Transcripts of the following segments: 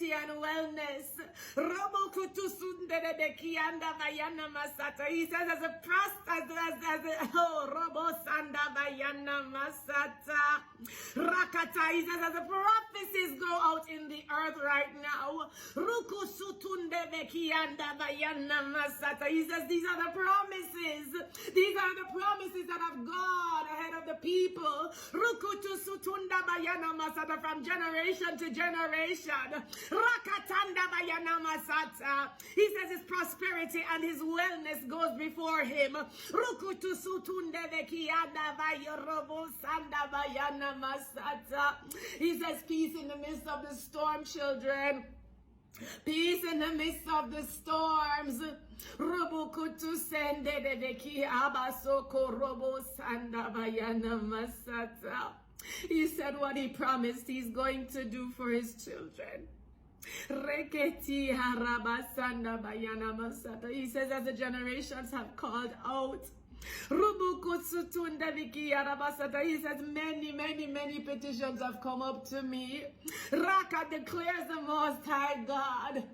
prosperity and wellness. He says, as a Rakata, he says, as the prophecies go out in the earth right now. He says, these are the promises. These are the promises that have gone ahead of the people. From generation to generation. He says his prosperity and his wellness goes before him. He says peace in the midst of the storm, children. Peace in the midst of the storms. He said what he promised he's going to do for his children. He says as the generations have called out, he says many petitions have come up to me. Raka declares the Most High God.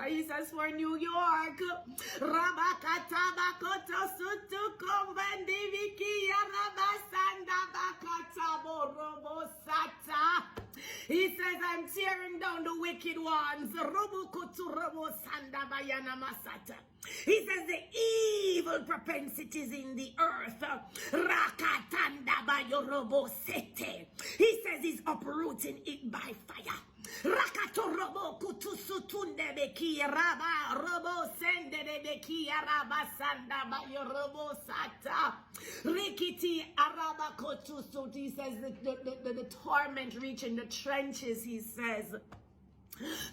He says for New York, he says, I'm tearing down the wicked ones. He says the evil propensities in the earth. He says he's uprooting it by fire. Rakatorobo kutusutunde beki raba robo sende beki araba sanda bayorobo sata rikiti araba kotusut. He says the torment reaching the trenches. He says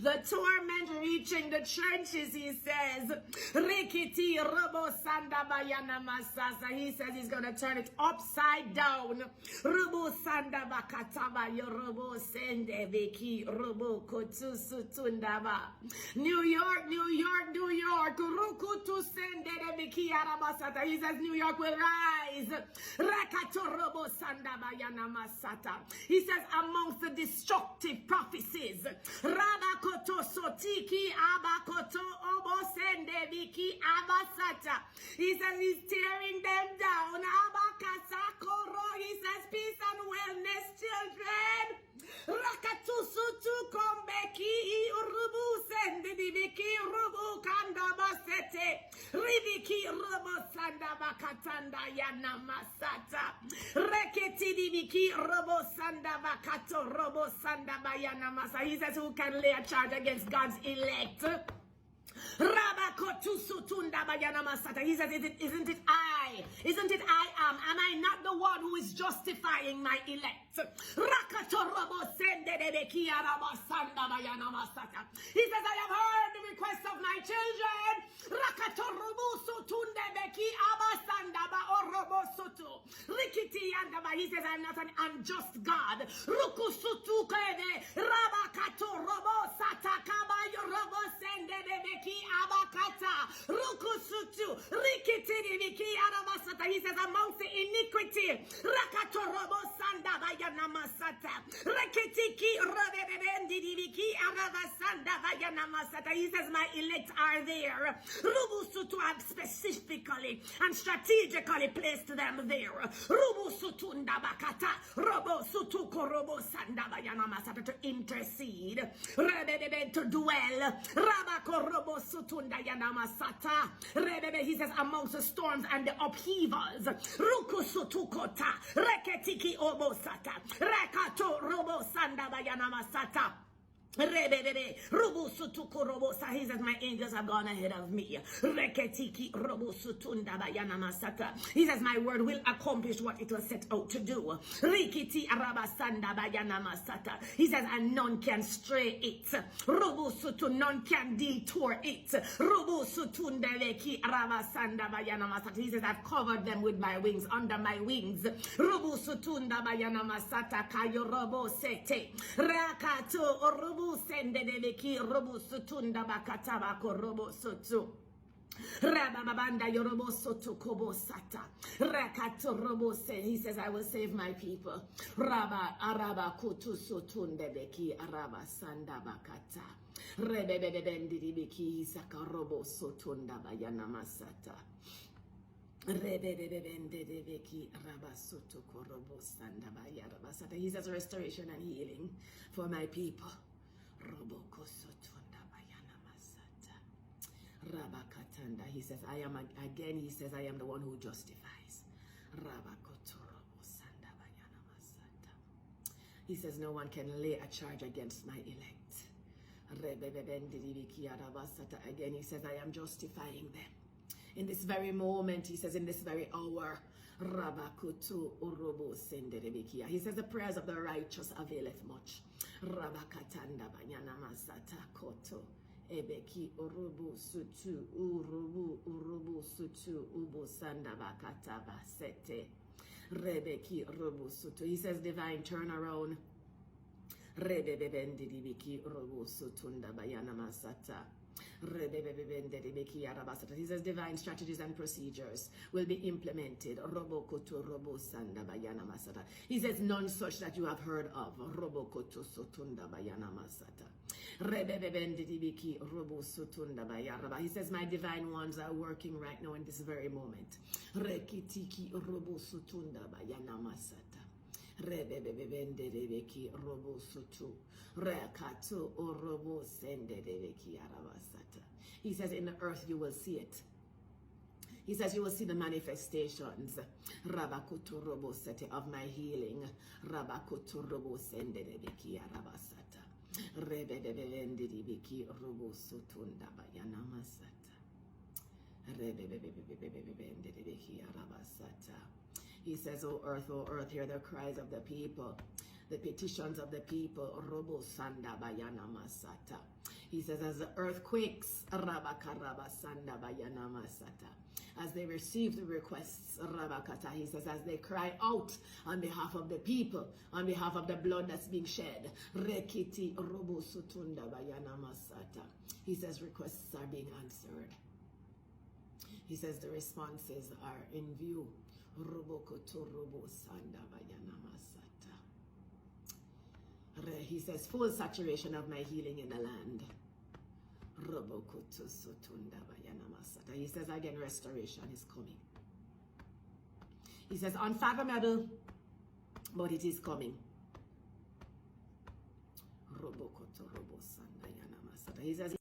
the torment reaching the trenches, he says. Rikiti robo sanda bayana masasa. He says he's going to turn it upside down. Robo sanda bakataba yorobo sende beki robo kotusutundaba. New York, New York, New York. Rukutu sende beki arabasata. He says New York will rise. Rakato robo sanda bayana masata. He says amongst the destructive prophecies. Abakoto sotiki abakoto obosende biki abasata. He says he's tearing them down. Abakasa koro. He says peace and wellness, children. Rakatu sutu kombeki urubu sende biki urubu kanda basete. Ribiki urubu sanda bakatanda yana masata. Reketi biki urubu sanda bakato urubu sanda bayana masa. He says who can lay a charge against God's elect? He says, isn't it I? Isn't it I am? Am I not the one who is justifying my elect? He says, I have heard the request of my children. He says, I'm not an unjust God. He says amongst the iniquity, he says my elect are there. I've specifically and strategically placed them there to intercede, to dwell. He says amongst the storms and the upheavals. Reketiki obosata. Rekato robo sanda bayana masata. He says my angels have gone ahead of me. He says my word will accomplish what it was set out to do. He says and none can stray it. None can detour it. He says I've covered them with my wings, under my wings. Rababanda Yoroboso to Kobosata. Rakato Robose. He says, I will save my people. Raba Araba Kutusutunde Beki Araba Sanda Bakata. Rebebebendi Biki Isaka Roboso Tunda Bayana Masata. He says restoration and healing for my people. He says, I am again, he says, I am the one who justifies. He says, no one can lay a charge against my elect. Again, he says, I am justifying them. In this very moment, he says, in this very hour, he says, the prayers of the righteous availeth much. Ebeki urubu sutu urubu sutu ubu sanda bakata basete rebeki urubu sutu. He says divine turnaround. Rebebebendi biki urubu sutunda bayana masata. He says divine strategies and procedures will be implemented. He says none such that you have heard of. He says my divine ones are working right now in this very moment. Rebebebebeki robo sutu rekato orobo sendebeki arabasata. He says in the earth you will see it. He says you will see the manifestations rabakutu robo sete of my healing. Rabakutu robo sendebeki arabasata. Rebebebebeki robo sutunda bayana masata. Rebebebebeki arabasata. He says, oh earth, hear the cries of the people, the petitions of the people. Robo sanda bayana masata. He says, as the earth quakes, rabakaraba sanda bayana masata. As they receive the requests, rabakata. He says, as they cry out on behalf of the people, on behalf of the blood that's being shed. Rekiti robo sutunda bayana masata. He says, requests are being answered. He says the responses are in view. He says full saturation of my healing in the land. He says again restoration is coming. He says unfathomable, but it is coming. He says